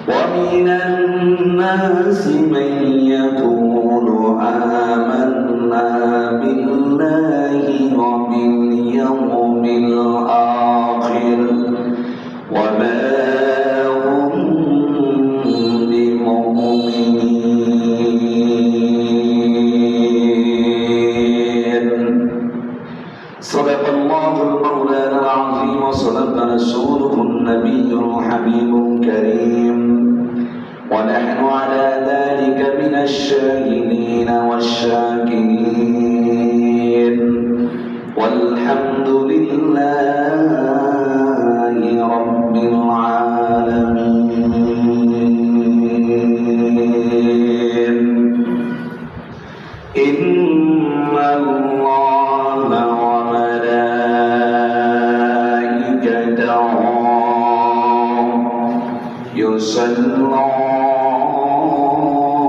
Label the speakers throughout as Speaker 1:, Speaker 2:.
Speaker 1: ومن الناس من يقول آمنا بالله وباليوم الآخر وما هم بمؤمنين. صدق الله المولانا العظيم وصدق رسوله النبي الحبيب الكريم، ونحن على ذلك من الشاهدين والشاكرين، والحمد لله رب العالمين. إن الله وملائكته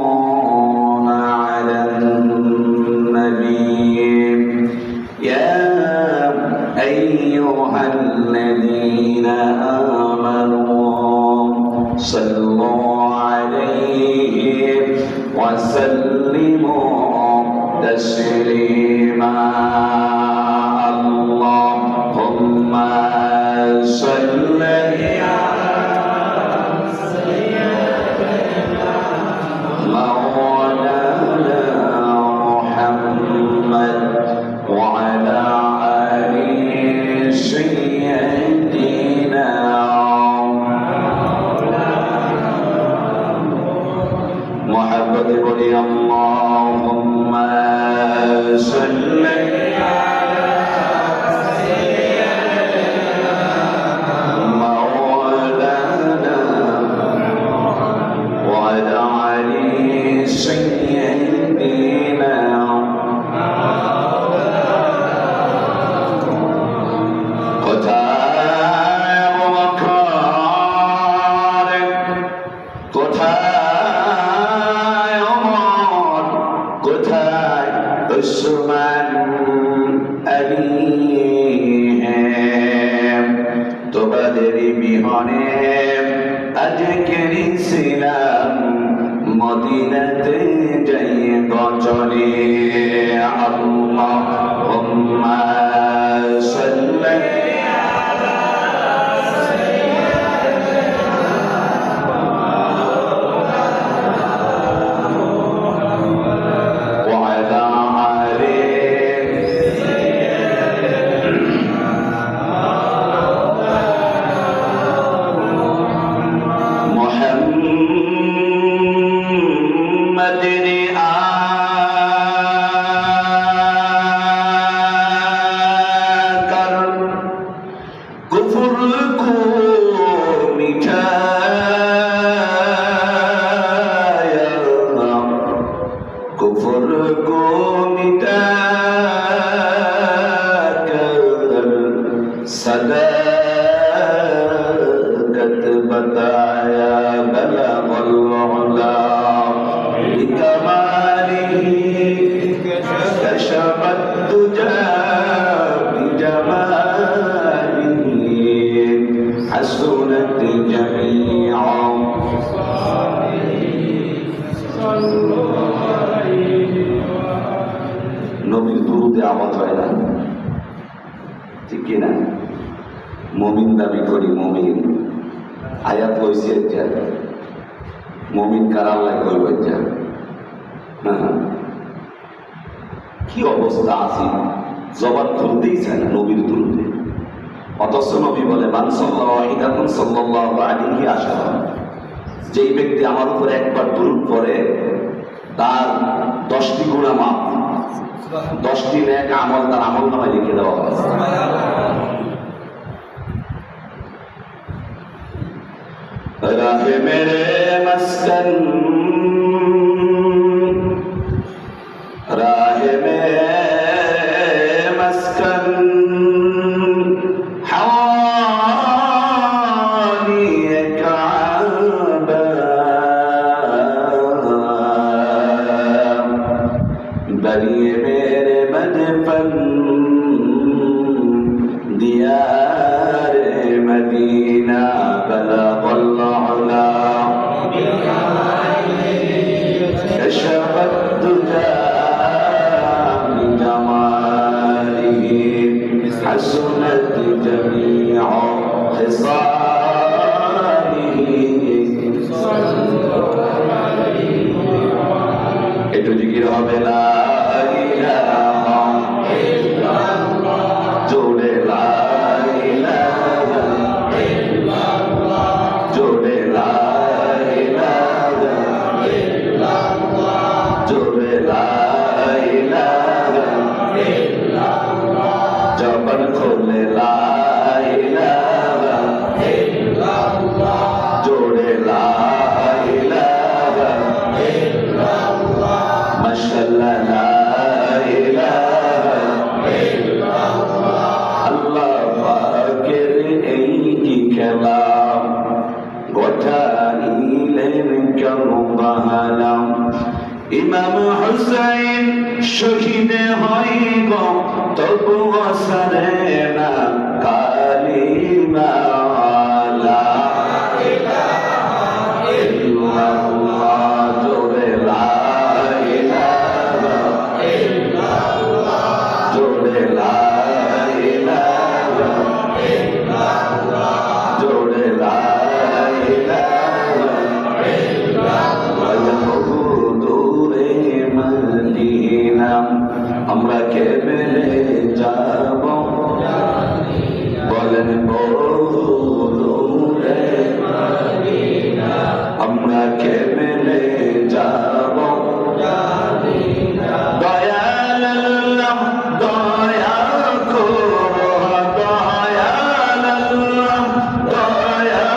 Speaker 1: يصلون على النبي يا أيها الذين آمنوا صلوا عليه وسلموا تسليما. اللهم صل اللهم صل على سيدنا مولانا وعلى علي سيدنا কোথায় বকর কোথায় ওমর কোথায় উসমান আলী তোমাদের বিহনে আজকের ছিলাম মদিনাতে যাই গজলে। আল্লাহুম্মা সাল্লি सदाकत बताया बलगल उला बिकमालिही कशफत दुजा बिजमालिही हसनत जमीआ। নবীর দুরূদে আমল হয় না, ঠিক কিনা? মুমিন দাবি করি মুমিন, আয়াত কইছে যা মুমিন কার আল্লাহ কইব যা। কি অবস্থা আছে, জবান খুলতেই চায় না নবীর দুরূদে। অথচ নবী বলে মান সাল্লাল্লাহু আলাইহি আশারা, যেই ব্যক্তি আমার উপরে একবার দুরূদ পড়ে তার 10টি গুনাহ মাফ, 10টি নেক আমল তার আমলনামায় লিখে দেওয়া হয়। राहे मेरे मस्कन राहे मेरे मस्कन हवाली काबा चलिए मेरे मदफन दियार मदीना बलगल उला कशफत दुजा बिजमालिही हसनत जमीअ खिसालिही। একটু জিকির হবে লা ইলাহা ইল্লাল্লাহ, জোরে লা ইলাহা ইল্লাল্লাহ, জোরে লা ইলাহা ইল্লাল্লাহ, জোরে লা ইলাহা ইল্লাল্লাহ। জবান খুলে লা ইলাহা ইল্লাল্লাহ, জোরে লা ইলাহা ইল্লাল্লাহ, মাশাআল্লাহ লা ইলাহা ইল্লাল্লাহ। আল্লাহ পাকের এই কি খেলা ঘটাইলেন কারবালা। ইমাম হুসাইন শহীদ হয় গো তবু সারে না কালিমা লা ইলাহা ইল্লাল্লাহ, জোরে লা ইলাহা ইল্লাল্লাহ, জোরে লা ইলাহা ইল্লাল্লাহ, জোরে লা ইলাহা ইল্লাল্লাহ। দূরে মদিনা আমরা কেমনে যাব, বলেন বহু দূরে মদিনা আমরা কেমনে যাব। দয়াল আল্লাহ দয়া করো, দয়াল আল্লাহ দয়া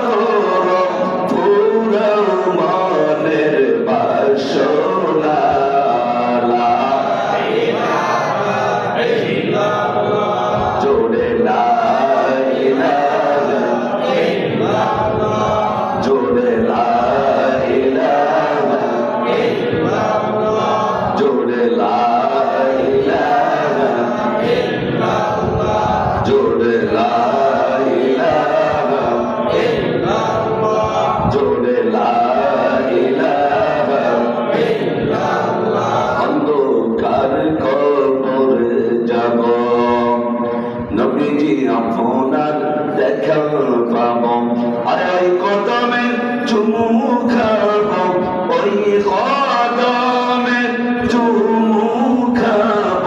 Speaker 1: করো, পুরো মনের বাসনা লা ইলাহা ইল্লাল্লাহ, জোরে লা ইলাহা ইল্লাল্লাহ, জোরে লা ইলাহা ইল্লাল্লাহ, জোরে লা ইলাহা ইল্লাল্লাহ, জোরে লা ইলাহা ইল্লাল্লাহ, জোরে লা ইলাহা ইল্লাল্লাহ। অন্ধকার কবরে যাব, নবীজি আপনার দেখা পাব, আরে ওই কদমে চুমু খাব, ওই কদমে চুমু খাব,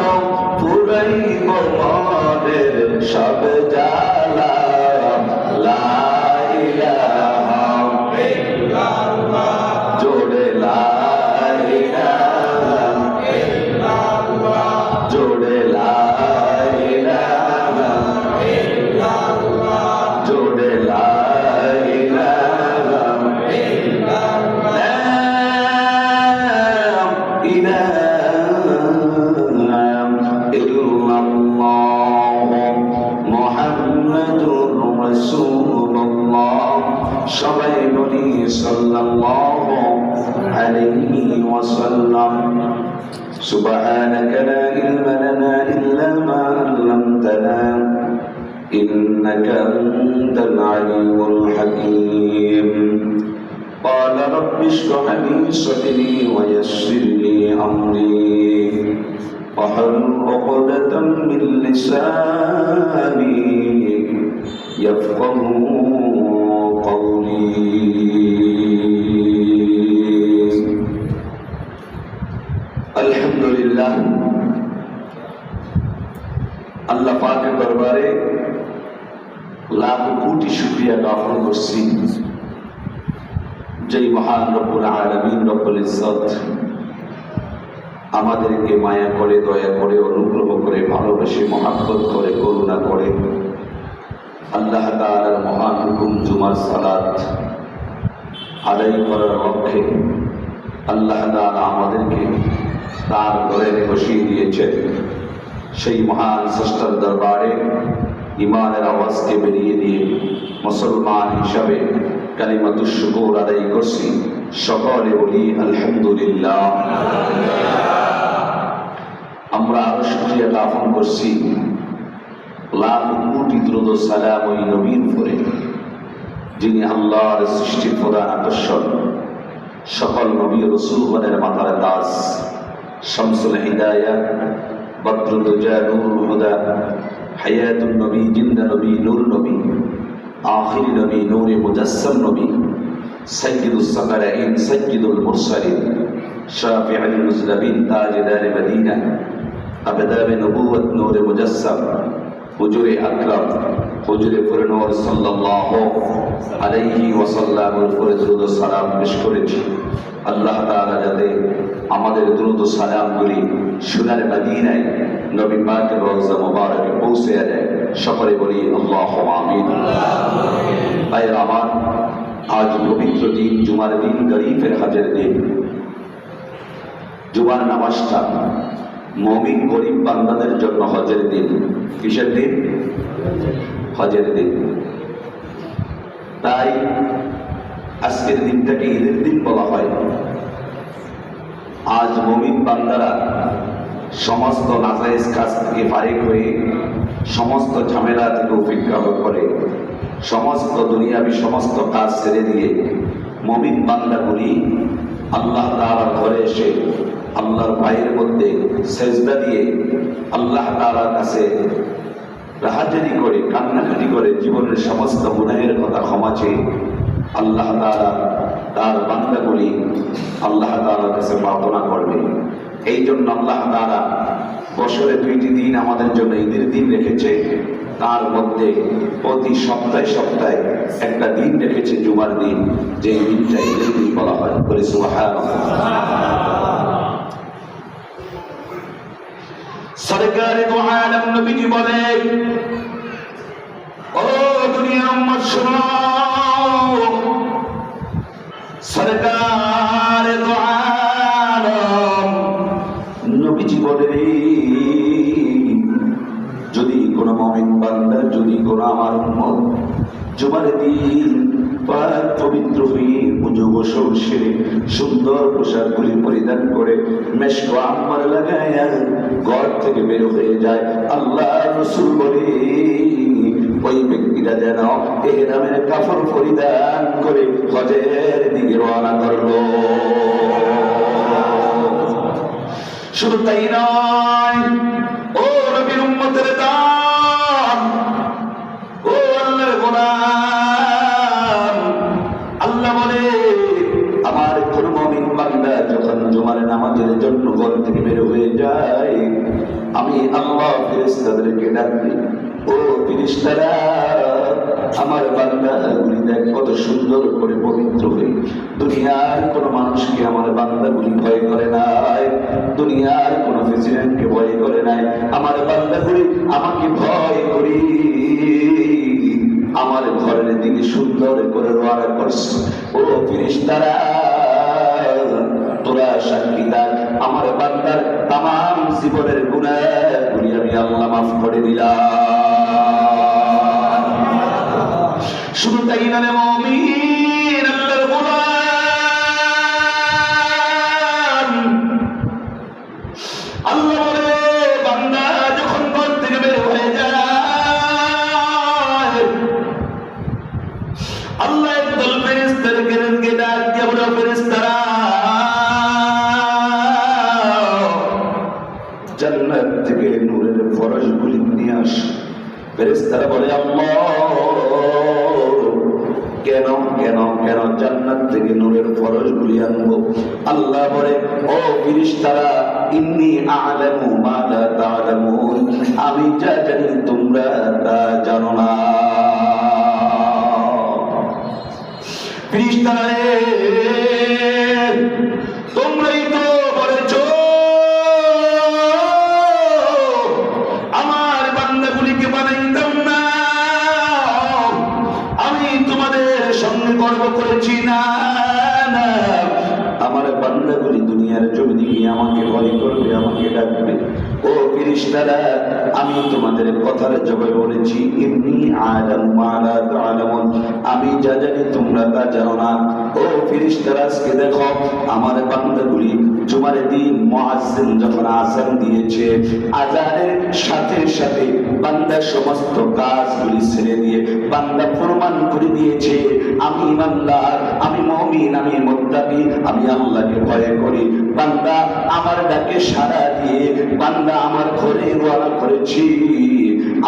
Speaker 1: পুরাইব মনের সব জ্বালা লা ইলাহা ইল্লাল্লাহ, জোরে লা ইলাহা ইল্লাল্লাহ, জোরে লা ইলাহা ইল্লাল্লাহ, জোরে লা ইলাহা ইল্লাল্লাহ। লা ইলাহা ইল্লাল্লাহ মুহাম্মাদুর রাসূলুল্লাহ। সবাই বলি সাল্লাল্লাহু আলাইহি ওয়াসাল্লাম। সুবহানাকা লা ইলমা লানা ইল্লা মা আল্লামতানা ইন্নাকা আনতাল আলিমুল হাকীম। قال رب اشرح لي صدري ويسر لي أمري واحلل عقدة من لساني يفقهوا قولي। الحمد لله আল্লাহ পাকের দরবারে লাখ কোটি শুকরিয়া জ্ঞাপন করছি, যেই মহান রব্বুল আলামিন রব্বুল ইজ্জত আমাদেরকে মায়া করে, দয়া করে, অনুগ্রহ করে, ভালোবেসে, মহাব্বত করে, করুণা করে আল্লাহ তাআলার মহান হুকুম জুমার সালাত আদায় করার লক্ষ্যে আল্লাহ তাআলা আমাদেরকে তার ঘরে বসিয়ে দিয়েছেন। সেই মহান স্রষ্টার দরবারে ইমানের আওয়াজকে বেরিয়ে দিয়ে মুসলমান হিসাবে কালিমাতুশ শুকর আদায় করছি। সকলে বলি আলহামদুলিল্লাহ। আমরা আরো শুকরিয়া জ্ঞাপন করছি লাখ কোটি দ্রুত সালাম ওই নবীর উপরে, যিনি আল্লাহর সৃষ্টির প্রধান আকর্ষণ, সকল নবী রাসূলগণের মাথার তাজ, শামসুল হিদায়াহ, বদরুদ দুজা, নূরুল হুদা, হায়াতুন নবী, জিন্দা নবী, নূর নবী, আখির নবী, নূরে মুজাসসাম নবী, সাইয়্যিদুস সাকারাইন, সাইয়্যিদুল মুরসালিন, শাফিউল মুজলাবিন, তাজদার মদিনা, আবদাবে নবুওয়াত, নূরে মুজাসসাম, হুজুরে আকরাম, হুজুরে পুরনূর সাল্লাল্লাহু আলাইহি ওয়াসাল্লামের উপরে দরুদ ও সালাম পেশ করেছি। আল্লাহ তাআলা যাতে আমাদের দরুদ ও সালামগুলি সোনার মদিনায় নবী পাকের রওজা মুবারকে পৌঁছে দেয়, সকলে বলি আল্লাহুম্মা আমিন। ভাইরা আমার, আজ পবিত্র দিন, জুমার দিন, গরিবের হজের দিন। জুমার নামাজটা মুমিন গরিব বান্দাদের জন্য হজের দিন। কিসের দিন? হজের দিন। তাই আজকের দিনটাকে ঈদের দিন বলা হয়। আজ মুমিন বান্দারা সমস্ত নাজায়েজ কাজ থেকে ফারিগ হয়ে, সমস্ত ঝামেলা থেকে উপেক্ষা করে, সমস্ত দুনিয়াবি সমস্ত কাজ ছেড়ে দিয়ে মুমিন বান্দাগুলি আল্লাহ তাআলার ঘরে এসে আল্লাহর পায়ের মধ্যে সেজদা দিয়ে আল্লাহ তাআলার কাছে রাহাজারি করে, কান্নাকাটি করে, জীবনের সমস্ত গুনাহের কথা ক্ষমা চেয়ে আল্লাহ তাআলা তার বান্দাগুলি আল্লাহ তাআলার কাছে প্রার্থনা করবে। এই জন্য আল্লাহ তাআলা বছরে 2টি দিন আমাদের জন্য ঈদের দিন রেখেছে। তার মধ্যে প্রতি সপ্তাহে সপ্তাহে একটা দিন রেখেছে জুমার দিন, যে দিনটা ঈদের দিন বলা হয়। বলে সুবহানাল্লাহ। সরকারে দু আলম নবীজি বলে, ও দুনিয়ার উম্মত শোনো, সরকারে দু আলম নবীজি বলে, যদি কোন মুমিন বান্দা, যদি কোন আমার উম্মত জুমার দিন পাক পবিত্র হয়ে পুজো গোসল সেরে সুন্দর পোশাকগুলি পরিধান করে মেশক আম্বার লাগায়া ঘর থেকে বের হয়ে যায়, আল্লাহ রাসূল বলে ওই ব্যক্তিরা যেন ইহরামের কাফন পরিধান করে হজের দিকে রওনা করলো। শুধু তাই নয়, ও নবীর উম্মতের দাম, ও আল্লাহর গোলাম, আল্লাহ বলে আমার কোন মুমিন বান্দা যখন জুমার নামাজের জন্য ঘর থেকে বের হয়ে যায়, আমি আল্লাহ ফেরেশতাদেরকে ডাক দিই, ও ফেরেশতারা আমার বান্দাগুলি দেখ কত সুন্দর করে পবিত্র হয়ে, দুনিয়ার কোন মানুষকে আমার বান্দাগুলি ভয় করে নাই, দুনিয়ার কোন প্রেসিডেন্টকে ভয় করে নাই, আমার বান্দাগুলি আমাকে ভয় করি আমার ঘরের দিকে সুন্দর করে রওনা করছে। ও ফেরেশতারা তোরা সাক্ষী দাও, আমার বান্দার তামাম জীবনের গুনাহগুলি আমি আল্লাহ মাফ করে দিলাম। শুধু তাই না মুমিন, আল্লাহর গোলাম, আল্লাহ বলে বান্দা যখন ঘর থেকে বের হয়ে যায়, আল্লাহ একদল ফেরেশতাদেরকে ডাক দিয়ে বলে, ফেরেশতারা জান্নাত থেকে নূরের ফরশগুলি নিয়ে আস। ফেরেশতারা বলে, আল্লাহ কেন কেন কেন জান্নাত থেকে নূরের ফরশগুলি আনবো? আল্লাহ বলে, ও ফেরেশতারা ইন্নী আ'লামু মা লা তা'লামুন, আমি যা জানি তোমরা তা জানো না। ফেরেশতারা তোমরাই তো বলেছো আমার বান্দাগুলিকে বানাইতাম না, আমি তোমাদের সঙ্গে গর্ব করেছি না, আমার বান্দাগুলি দুনিয়ার জমিনে গিয়ে আমাকে ভয় করবে, আমাকে ডাকবে। ও ফেরেশতারা, আমি তোমাদের কথার জবাবে বলেছি, ইন্নী আ'লামু মা লা তা'লামুন, আমি যা জানি তোমরা তা জানো না। ও ফেরেশতারা, আজকে দেখো আমার বান্দাগুলি জুমার দিন মুয়াজ্জিন যখন আযান দিয়েছে, আযানের সাথে সাথে বান্দা সমস্ত কাজগুলি ছেড়ে দিয়ে বান্দা প্রমাণ করে দিয়েছে, আমি ইমানদার, আমি মুমিন, আমি মুত্তাকি, আমি আল্লাহকে ভয় করি। বান্দা আমার ডাকে সাড়া দিয়ে বান্দা আমার ঘরে রওনা করেছি।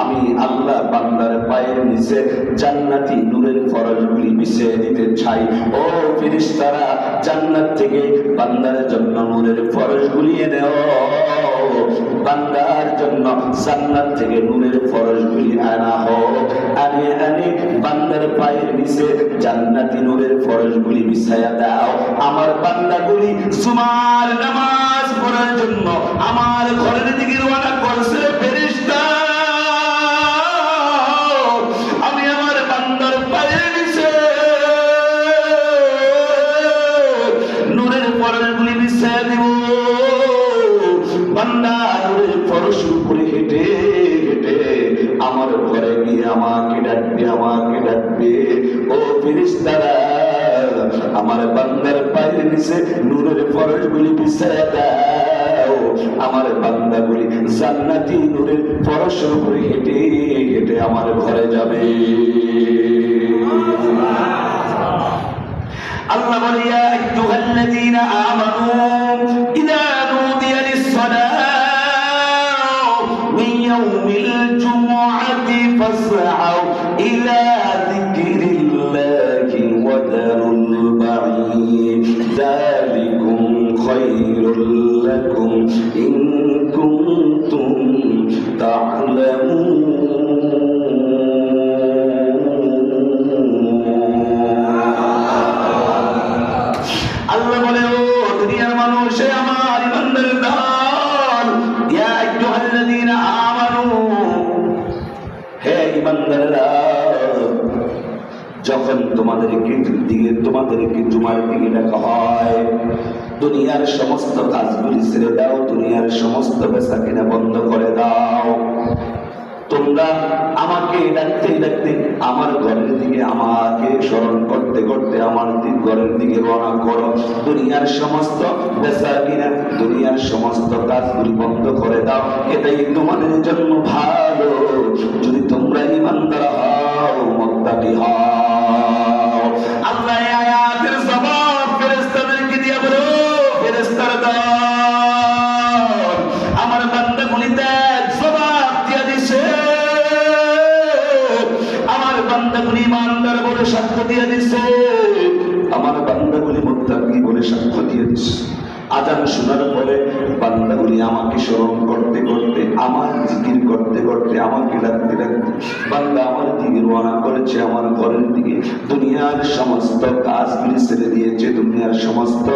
Speaker 1: আমি আল্লাহ বান্দার পায়ের নিচে জান্নাতি নূরের ফরজগুলি বিছিয়ে দিতে চাই। ও ফেরেশতারা, জান্নাত থেকে বান্দার জন্য নূরের ফরজগুলি এনেও, বান্দার জন্য জান্নাত থেকে নূরের ফরজগুলি আনা হোক। আনে বান্দার পায়ের নিচে জান্নাতি নূরের ফরজগুলি বিছায়া দাও। আমার বান্দাগুলি জুমার নামাজ পড়ার জন্য আমার ঘরের দিকে রওনা করছে। ফেরেশতা, আমি আমার বান্দার পায়ের নিচে নূরের ফরজগুলি বিছায়া দেব। বান্দা নূরের ফরজ উপরে হেঁটে হেঁটে আমার ঘরে গিয়ে আমাকে ডাকবে, আমাকে ডাকবে। ও ফেরেশতারা, আমার বান্দার পায়ের নিচে নূরের ফরজগুলি বিছায়া দাও। আমার বান্দাগুলি জান্নাতি নূরের ফরজের উপরে হেঁটে হেঁটে আমার ঘরে যাবে। আল্লাহ বলে, ইয়া আইয়ুহাল্লাযীনা আমানু ইযা নুদিয়া লিস-সালাতি মিন ইয়াউমিল জুমআতি ফাসআউ ইলা যিকরিল্লাহি ওয়া দারুল বাঈদ যালিকুম খায়রুল লাকুম ইন কুনতুম তা'লামুন। আল্লাহ বলে, ও দুনিয়ার মানুষ, আমার ইমানদার দল, ইয়া আইয়ুহাল্লাযীনা আমানু, হে ইমানদাররা, যখন তোমাদেরকে জুমার দিকে ডাকা হয়, দুনিয়ার সমস্ত কাজগুলি ছেড়ে দাও, দুনিয়ার সমস্ত বেচা কিনা বন্ধ করে দাও। তোমরা আমাকে ডাকতে ডাকতে আমার ঘরের দিকে, আমাকে স্মরণ করতে করতে আমার ঘরের দিকে রওনা করো। দুনিয়ার সমস্ত বেচা কিনা, দুনিয়ার সমস্ত কাজগুলি বন্ধ করে দাও। এটাই তোমাদের জন্য ভালো, যদি তোমরা ঈমানদার হও, মুত্তাকি হও। আল্লাহ আয়াতের জবাব ফেরেশতাদেরকে দিয়ে বলো, ফেরেশতারা দল, আমার বান্দাগুলি দেখ জবাব দিয়ে দিছে। আমার বান্দাগুলি ইমানদার বলে সাক্ষ্য দিয়ে দিছে, আমার বান্দাগুলি মুত্তাকি বলে সাক্ষ্য দিয়ে দিছে। আযান শোনার পরে বান্দাগুলি আমাকে স্মরণ করতে করতে, আমার জিকির করতে করতে, আমাকে ডাকতে ডাকতে বান্দা আমার দিকে রওনা করেছে, আমার ঘরের দিকে। দুনিয়ার সমস্ত কাজগুলি ছেড়ে দিয়েছে, দুনিয়ার সমস্ত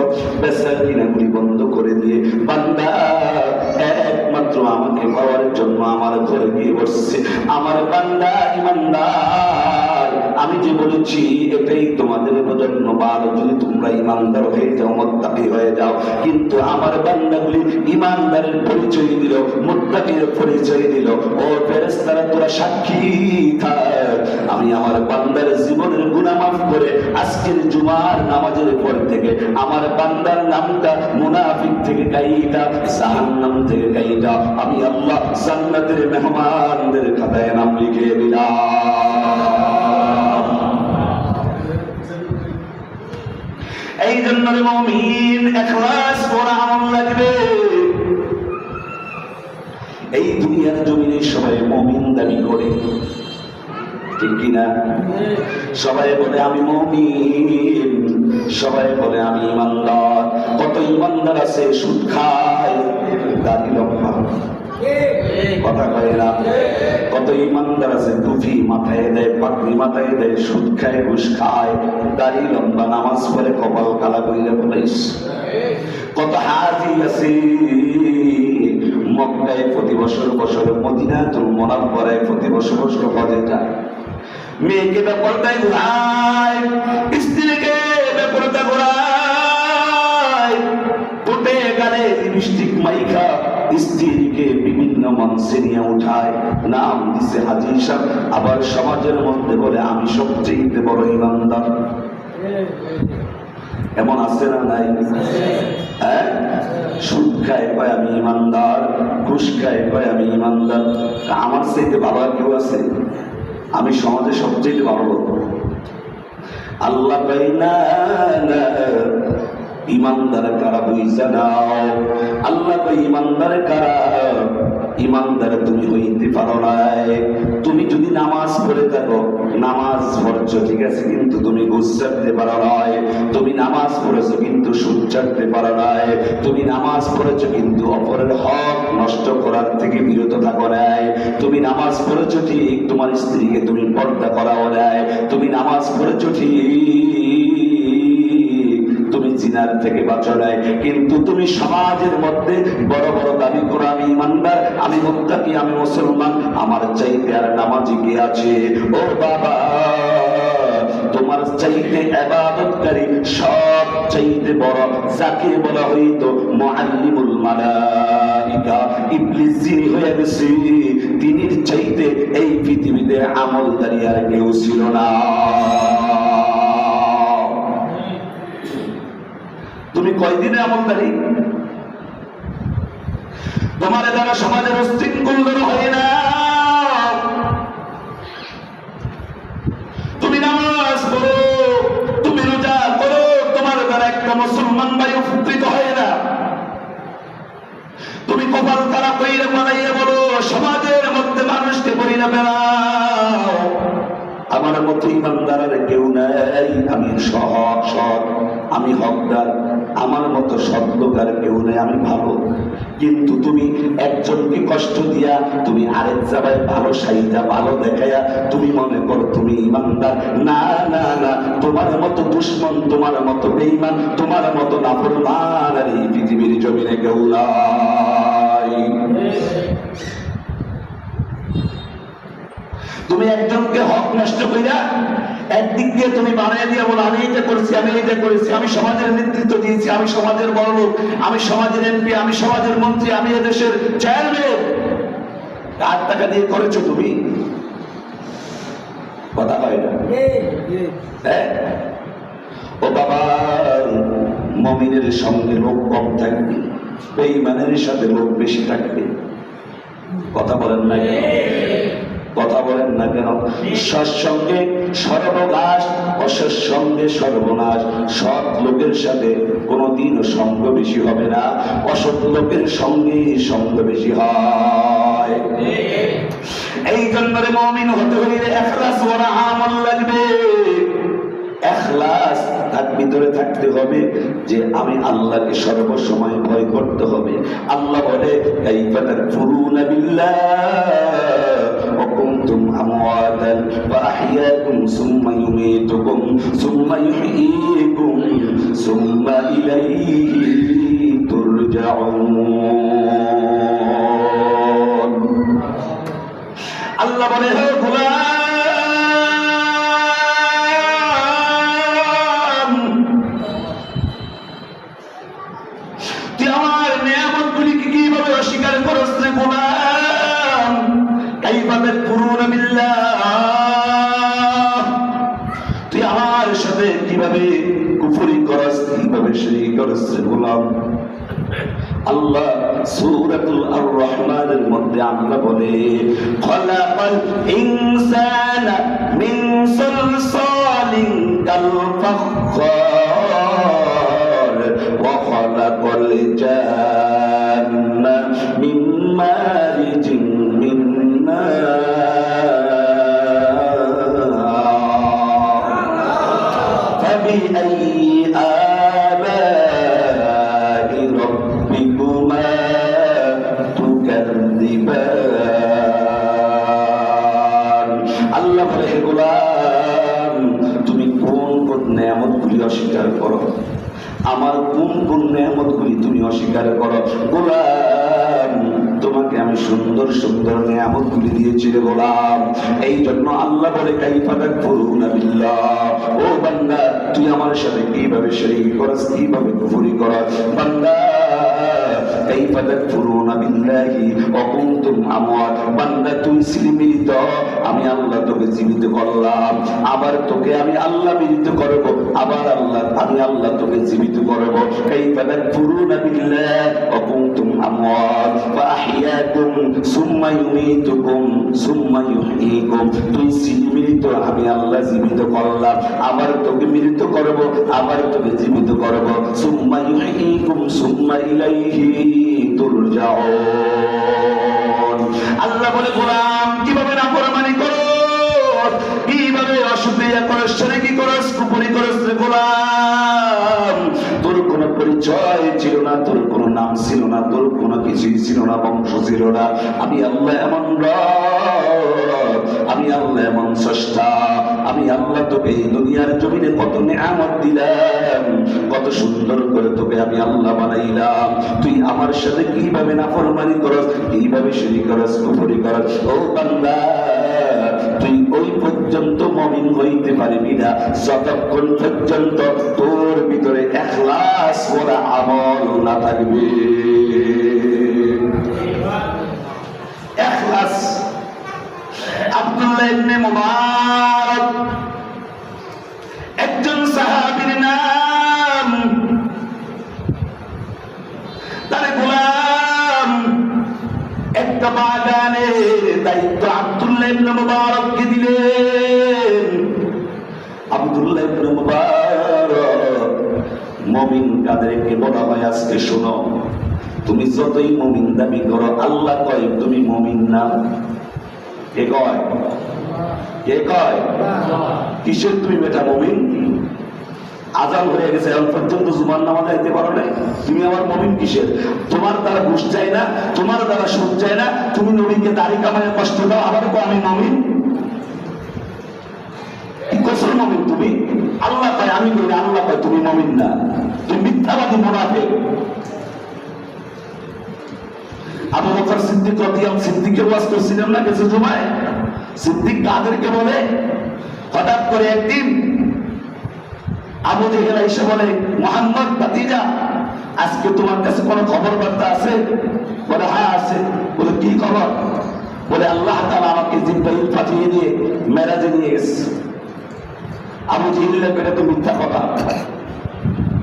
Speaker 1: বেচা কিনাগুলি বন্ধ করে দিয়ে বান্দা একমাত্র আমাকে পাওয়ার জন্য আমার ঘরে গিয়ে বসছে। আমার বান্দা ইমানদার, আমি যে বলেছি এটাই তোমাদের জন্য ভালো, যদি তোমরা ইমানদার হয়ে যাও, মুত্তাকি হয়ে যাও। কিন্তু আমার বান্দাগুলি ইমানদারের পরিচয় দিল, মুত্তাকির পরিচয় দিল। ও ফেরেশতারা, তোরা সাক্ষী থাক, আমি আমার বান্দার জীবনের গুনাহ মাফ করে আজকের জুমার নামাজের পর থেকে আমার বান্দার নামটা মুনাফিক থেকে কাইটা, জাহান্নাম থেকে কাইটা, আমি আল্লাহ জান্নাতের মেহমানদের খাতায় নাম লিখে দিলাম। এই জন্য মুমিন ইখলাস করা আমল লাগবে। এই দুনিয়ার জমিনে সবাই মুমিন দাবি করে, ঠিক কিনা? সবাই বলে আমি মুমিন, সবাই বলে আমি ইমানদার। কত ইমানদার আছে সুদ খায়, দাড়ি লম্বা, কথা কয় না? কত ইমানদার আছে টুপি মাথায় দেয়, পাগড়ি মাথায় দেয়, সুদ খায়, ঘুষ খায়, দাড়ি লম্বা, নামাজ পড়ে, কপাল কালা কইলে বলিস। কত হাজি আছে মক্কায় প্রতি বছর বছর, মদিনাতুল মুনাওয়ারায় প্রতি বছর বছর হজে যায়, মেয়েকে বেপরদায় ঘোরায়, স্ত্রীকে বেপরদা ঘোরায়, ঠোঁটে গালে লিপস্টিক মাইখা স্ত্রীকে বিভিন্ন মঞ্চে নিয়ে উঠায়, নাম দিছে হাজী সাহেব, আবার সমাজের মধ্যে বলে আমি সবচেয়ে বড় ইমানদার। এমন আছে না নাই? হ্যাঁ, সুদ খায় কয় আমি ইমানদার, ঘুষ খায় কয় আমি ইমানদার। আমার চাইতে ভালো কেউ আছে? আমি সমাজে সবচেয়ে ভালো লোক। আল্লাহ কয় না না, ইমানদার কারা বুঝা নাও। আল্লাহ কয় ইমানদার কারা? ইমানদার তুমি হইতে পারো নাই। তুমি যদি নামাজ পড়ে থাকো, নামাজ পড়ছো ঠিক আছে, কিন্তু তুমি ঘুষ ছাড়তে পারো নাই। তুমি নামাজ পড়েছো কিন্তু সুদ ছাড়তে পারো নাই। তুমি নামাজ পড়েছো কিন্তু অপরের হক নষ্ট করার থেকে বিরত থাকো নাই। তুমি নামাজ পড়েছো ঠিক, তোমার স্ত্রীকে তুমি পর্দা করাও নাই। তুমি নামাজ পড়েছো ঠিক, তুমি জিনার থেকে বাঁচো নাই, কিন্তু তুমি সমাজের মধ্যে বড় বড় দাবি করো আমি ইমানদার, আমি মুত্তাকি, আমি মুসলমান, আমার চাইতে আর নামাজি কে আছে? ও বাবা, তোমার চাইতে ইবাদতকারী সব চাইতে বড় যাকে বলা হইতো মুআল্লিমুল মালাইকা, ইবলিস যিনি হয়ে গেছে, তিনি চাইতে এই পৃথিবীতে আমলদারি আর কেউ ছিল না। তুমি কয়দিনে আমলদারি? তোমার দ্বারা সমাজের উশৃঙ্খল হয় না। তুমি নামাজ পড়ো, তুমি রোজা করো, তোমার দ্বারা একটা মুসলমান ভাই উপকৃত হয় না। তুমি কপাল খারাপ হইয়া বানাইয়া বলো সমাজের মধ্যে মানুষকে বলি না বেড়াও আমার মতো ইমানদার আর কেউ নাই, আমি সৎ, আমি হকদার, আমার মতো সৎ লোক আর কেউ নেই, আমি ভালো। কিন্তু তুমি একজনকে কষ্ট দিয়া তুমি আরেক জায়গায় ভালো সাইজা ভালো দেখাইয়া তুমি মনে করো তুমি ইমানদার। না না না, তোমার মতো দুশ্মন, তোমার মতো বেঈমান, তোমার মতো নাফরমান আর এই পৃথিবীর জমিনে কেউ নাই। তুমি একজনকে হক নষ্ট কইরা একদিক দিয়ে তুমি বানিয়ে দিয়ে বলো আমি এটা করেছি, আমি এটা করেছি, আমি সমাজের নেতৃত্ব দিয়েছি, আমি সমাজের বড় লোক, আমি সমাজের এমপি, আমি সমাজের মন্ত্রী, আমি এদেশের চেয়ারম্যান। কার টাকা দিয়ে করেছো তুমি? কথা হয় না। ও বাবা, মুমিনের সঙ্গে লোক কম থাকবে, বেঈমানের সাথে লোক বেশি থাকবে। কথা বলেন না কেন? কথা বলেন না কেন? সৎসঙ্গে সর্বনাশ, অসৎ সঙ্গে সর্বনাশ। সৎ লোকের সাথে কোনোদিনও সঙ্গ বেশি হবে না, অসৎ লোকের সঙ্গে সঙ্গ বেশি হয়। এই জন্য মুমিন হতে হলে ইখলাস ওয়ালা আমল লাগবে। ইখলাস তার ভিতরে থাকতে হবে যে আমি আল্লাহকে সর্বসময় ভয় করতে হবে। আল্লাহ বলে কাইফা তাকফুরুনা বিল্লাহ ওয়া কুনতুম আমওয়াতান ফাআহইয়াকুম সুম্মা ইউমীতুকুম সুম্মা ইউহয়ীকুম সুম্মা ইলাইহি তুরজাউন। আল্লাহ বলে হে গোলাম, তুই আমার নিয়ামতগুলিকে কিভাবে অস্বীকার করছ রে গোলাম? কাইফা তাকফুরুনা বিল্লাহ, তুই আমার সাথে কিভাবে কুফরি করছ, কিভাবে শিরক করছ রে গোলাম? আল্লাহ সূরাতুল আর-রহমানের মধ্যে আমরা বলে খলাকাল ইনসানা মিন সালসালিন কাল ফাখখার ওয়া খলাকাল জান্না মিন মারিজিন মিন নার ফাবিআইয়ি আল্লাহ বলে হে গোলাম, তুমি কোন কোন নিয়ামতগুলি অস্বীকার করো? আমার কোন কোন নিয়ামতগুলি তুমি অস্বীকার করো? গোলাম, তোমাকে আমি সুন্দর সুন্দর নিয়ামতগুলি দিয়েছি রে গোলাম। এই জন্য আল্লাহ বলে কাইফা তাকফুরুনা বিল্লাহ, ও বান্দা তুই আমার সাথে কিভাবে শিরক করছ, কিভাবে কুফরি করছ? বান্দা কাইফা তাকফুরুনা বিল্লাহি ওয়া কুনতুম আমওয়াত। বান্দা তুই ছিলি মৃত, আমি আল্লাহ তোকে জীবিত করলাম, আবার তোকে আমি আল্লাহ মৃত করব, আবার আমি আল্লাহ তোকে জীবিত করব। কাইফা তাকফুরুনা বিল্লাহি ওয়া কুনতুম আমওয়াত ফাআহইয়াকুম সুম্মা ইউমীতুকুম সুম্মা ইউহয়ীকুম। তুই ছিলি মৃত, আমি আল্লাহ জীবিত করলাম, আবার তোকে মৃত করব, আবার তোকে জীবিত করব। সুম্মা ইউহয়ীকুম সুম্মা ইলাইহি তুরজাউন। আল্লাহ বলে গোলাম কিভাবে নাফরমানি করো, কিভাবে অশুকরিয়া করস, শিরকি করস, কুফরি করস রে গোলাম। তোর কোনো পরিচয় ছিল না, তোর কোনো নাম ছিল না, তোর কোনো কিছুই ছিল না, বংশ ছিল না। আমি আল্লাহ এমন রব, আমি আল্লাহ এমন স্রষ্টা, আমি আল্লাহ তোকে এই দুনিয়ার জমিনে কত নিয়ামত দিলাম, কত সুন্দর করে তোকে আমি আল্লাহ বানাইলাম। তুই আমার সাথে কিভাবে নাফরমানি করস, কিভাবে শিরক করস, কুফরি করস। ও বান্দা, তুই ওই পর্যন্ত মুমিন হইতে পারবি না যতক্ষণ পর্যন্ত তোর ভিতরে ইখলাস ওয়ালা আমল না থাকবে। ইখলাস। আব্দুল্লাহ ইবনে মুবারক একজন সাহাবীর নাম, তার গোলাম একটা বাগানের দায়িত্ব আব্দুল্লাহ ইবনে মুবারককে দিলেন। আব্দুল্লাহ ইবনে মুবারক মুমিন কাদেরকে বলা হয় আজকে শোনো, তুমি যতই মুমিন দাবি করো, আল্লাহ কয় তুমি মুমিন না। কে কয়? কে কয়? কিসের তুমি বেটা মুমিন? আজান হয়ে গেছে, এখন পর্যন্ত জুমার নামাজ আইতে পারো না, তুমি আমার মুমিন কিসের? তোমার দ্বারা ঘুষ চাই না, তোমার দ্বারা সুদ চাই না, তুমি নবীকে দাড়ি কামায় কষ্ট দাও, আবার আমি মুমিন। কি কোসর মুমিন তুমি? আল্লাহ কয় আমি কই না, আল্লাহ কয় তুমি মুমিন না, তুমি মিথ্যাবাদী মুনাফিক। আবু বকর সিদ্দিক রাদিয়াল্লাহু সিদ্দিকের ওয়াজ করছিলেন না গেছে জুমায়? সিদ্দিক কাদেরকে বলে? হঠাৎ করে একদিন আবু জেহেল এসে বলে, মুহাম্মদ ভাতিজা, আজকে তোমার কাছে কোনো খবর বার্তা আছে? বলে হ্যাঁ আছে। বলে কি খবর? বলে আল্লাহ তাআলা আমাকে জিবরাইল পাঠিয়ে দিয়ে মেরাজে নিয়ে গেছে। আবু জেহেল এটা তো মিথ্যা কথা।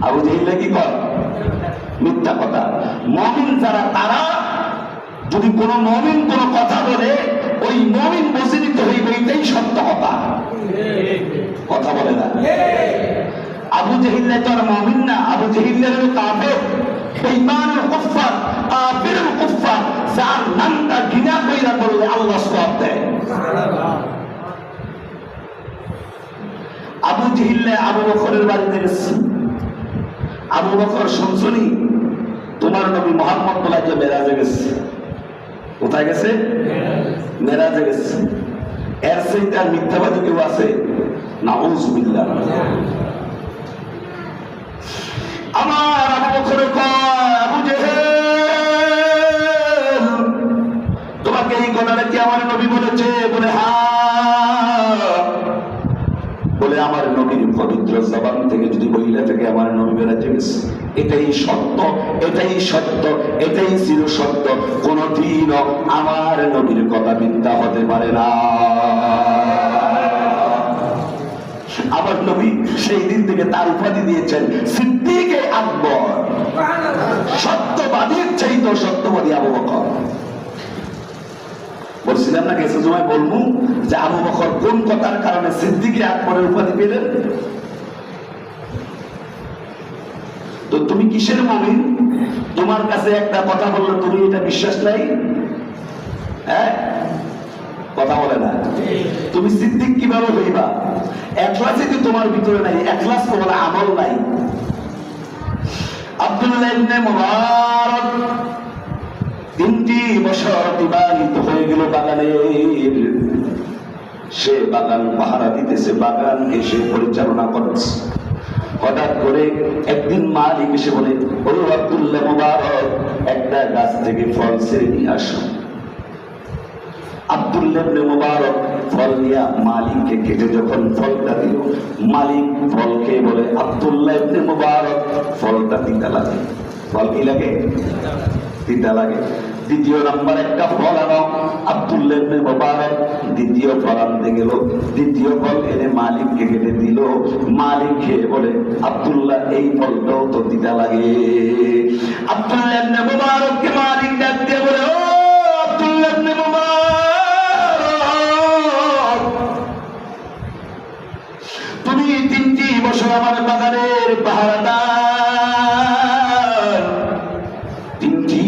Speaker 1: আবু জেহেল কি কয়? মিথ্যা কথা। মুমিন যারা, তারা যদি কোন মুমিন কোন কথা বলে, ওই মুমিন বুঝে নিতে হইবে এটাই সত্য কথা। কথা বলে না। আবু জেহেল তো আর মুমিন না, আবু জেহেল হলো কাফের, বেঈমানুল কুফার, কাফিরুল কুফার, যার নামটা ঘৃণা কইরা বললে আল্লাহ সওয়াব দেয়। আবু জেহেল আবু বকরের বাড়িতে গেছে। আবু বকর শুনছনি তোমার নবী মুহাম্মদ বলাকে মেরাজে গেছে। কোথায় গেছে? মেরাজে গেছে। এর চাইতে আর মিথ্যাবাদী কেউ আছে? নাউযুবিল্লাহ। আমার আবু বকর কয়, আবু জেহেল তোমাকে এই কথাটা কি আমার নবী বলেছে? বলে হ্যাঁ। বলে আমার নবীর পবিত্র জবান থেকে যদি বইলা থেকে আমার নবী বেরাতে গেছে, এটাই সত্য, এটাই সত্য, এটাই চির সত্য, কোনদিনও আমার নবীর কথা মিথ্যা হতে পারে না। আমার নবী সেই দিন থেকে তার উপাধি দিয়েছেন সিদ্দিকে আকবর, সত্যবাদীর চাইতে সত্যবাদী আবু বকর। বলছিলাম না গেছে সময় বলবো যে আবু বকর কোন কথার কারণে সিদ্দিকে আকবরের উপাধি পেলেন। তো তুমি কিসের মুমিন? তোমার কাছে একটা কথা বললে তুমি এটা বিশ্বাস নাই? হ্যাঁ, কথা বলে না। তুমি সিদ্দিক কিভাবে হইবা? ইখলাস যদি তোমার ভিতরে নাই, ইখলাস তোমার আমল নাই। আব্দুল্লাহ ইবনে মুবারক 3টি বছর অতিবাহিত হয়ে গেল বাগানের। সে বাগান পাহারা দিতেছে, বাগান এসে পরিচালনা করছে। হঠাৎ করে একদিন মালিক এসে বলে, ও আব্দুল্লাহ মুবারক, একটা গাছ থেকে ফল ছেড়ে নিয়ে আসো। আব্দুল্লাহ ইবনে মুবারক ফল নিয়ে মালিককে কেটে যখন ফলটা দিল, মালিক ফল খেয়ে বলে, আব্দুল্লাহ ইবনে মুবারক ফলটা দিতে লাগে। ফল কি লাগে? তিতা লাগে। দ্বিতীয় নাম্বার একটা ফল আনো, আব্দুল্লাহ ইবনে মুবারক দ্বিতীয় ফল আনতে গেল, দ্বিতীয় ফল এনে মালিককে কেটে দিল। মালিক খেয়ে বলে, আব্দুল্লাহ এই ফলটাও তো তিতা লাগে। আব্দুল্লাহ ইবনে মুবারককে মালিক ডাক দিয়ে বলে, ও আব্দুল্লাহ ইবনে মুবারক, তুমি 3টি বছর আমার বাগানের পাহারাদার, 3টি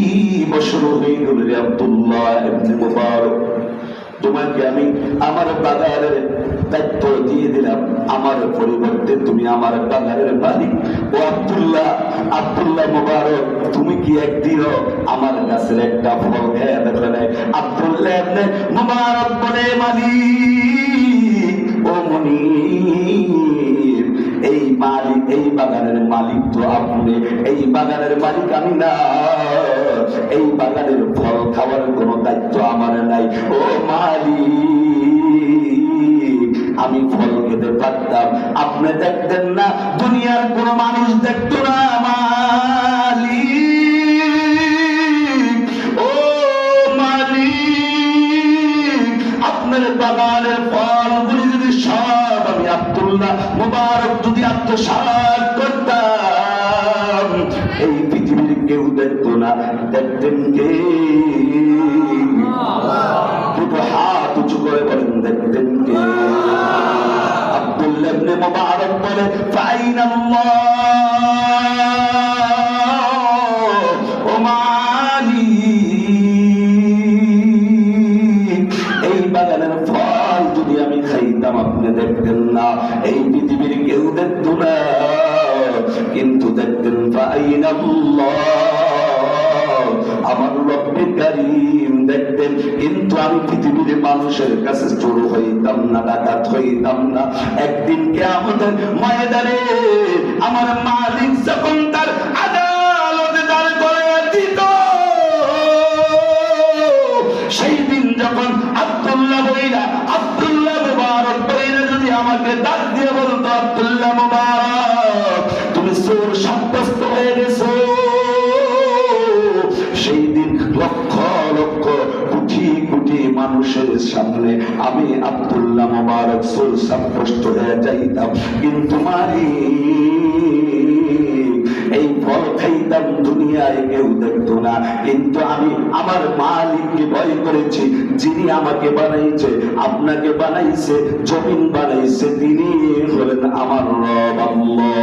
Speaker 1: বছর হয়ে গেল রে আব্দুল্লাহ ইবনে মুবারক, তোমাকে আমি আমার বাগানের দায়িত্ব দিয়ে দিলাম, আমার পরিবর্তে তুমি আমার বাগানের মালিক। ও আব্দুল্লাহ, আব্দুল্লাহ মুবারক, তুমি কি একদিনও আমার গাছের একটা ফল খেয়ে দেখলে নাই? আব্দুল্লাহ ইবনে মুবারক বলে, মালিক, ও মুনির, এই মালিক, এই বাগানের মালিক তো আপনি, এই বাগানের মালিক আমি না, এই বাগানের ফল খাওয়ার কোনো দায়িত্ব আমার নাই। ও মালিক, আমি ফল খেতে পারতাম, আপনি দেখতেন না, দুনিয়ার কোন মানুষ দেখতো না। মালিক, ও মালিক, আপনার বাগানের ফলগুলি যদি সব আমি আব্দুল্লাহ মুবারক যদি আত্মসাৎ করতাম, এই পৃথিবীর কেউ দেখতো না, দেখতেন কে? দুটো হাত উঁচু করে বলেন, দেখতেন কে? আব্দুল্লাহ ইবনে মুবারক বলে, ফাইনাল্লাহ, ও মালিক, এই বাগানের ফল যদি আমি খাইতাম আপনি দেখতেন না, এই পৃথিবীর কেউ দেখতো না, কিন্তু দেখতেন ফাইনাল্লাহ, আমার রব্বে কারীম দেখতেন। কিন্তু আমি পৃথিবীর মানুষের কাছে চোর হইতাম না, ডাকাত হইতাম না। একদিন কিয়ামতের ময়দানে আমার মালিক যখন তার আদালতে দাঁড় করাইয়া দিত, সেই দিন যখন আব্দুল্লাহ বইলা, আব্দুল্লাহ মুবারক বইলা যদি আমাকে ডাক দিয়ে বলতো, আব্দুল্লাহ মুবারক তুমি চোর সাব্যস্ত হয়ে গেছো, সেই দিন লক্ষ লক্ষ কোটি কোটি মানুষের সামনে আমি আব্দুল্লাহ মুবারক চোর সাব্যস্ত হয়ে যাইতাম। কিন্তু মালিক, এই ফল খাইতাম, দুনিয়ায় কেউ দেখতো না, কিন্তু আমি আমার মালিককে ভয় করেছি, যিনি আমাকে বানাইছে, আপনাকে বানাইছে, জমিন বানাইছে, তিনি হলেন আমার রব আল্লাহ।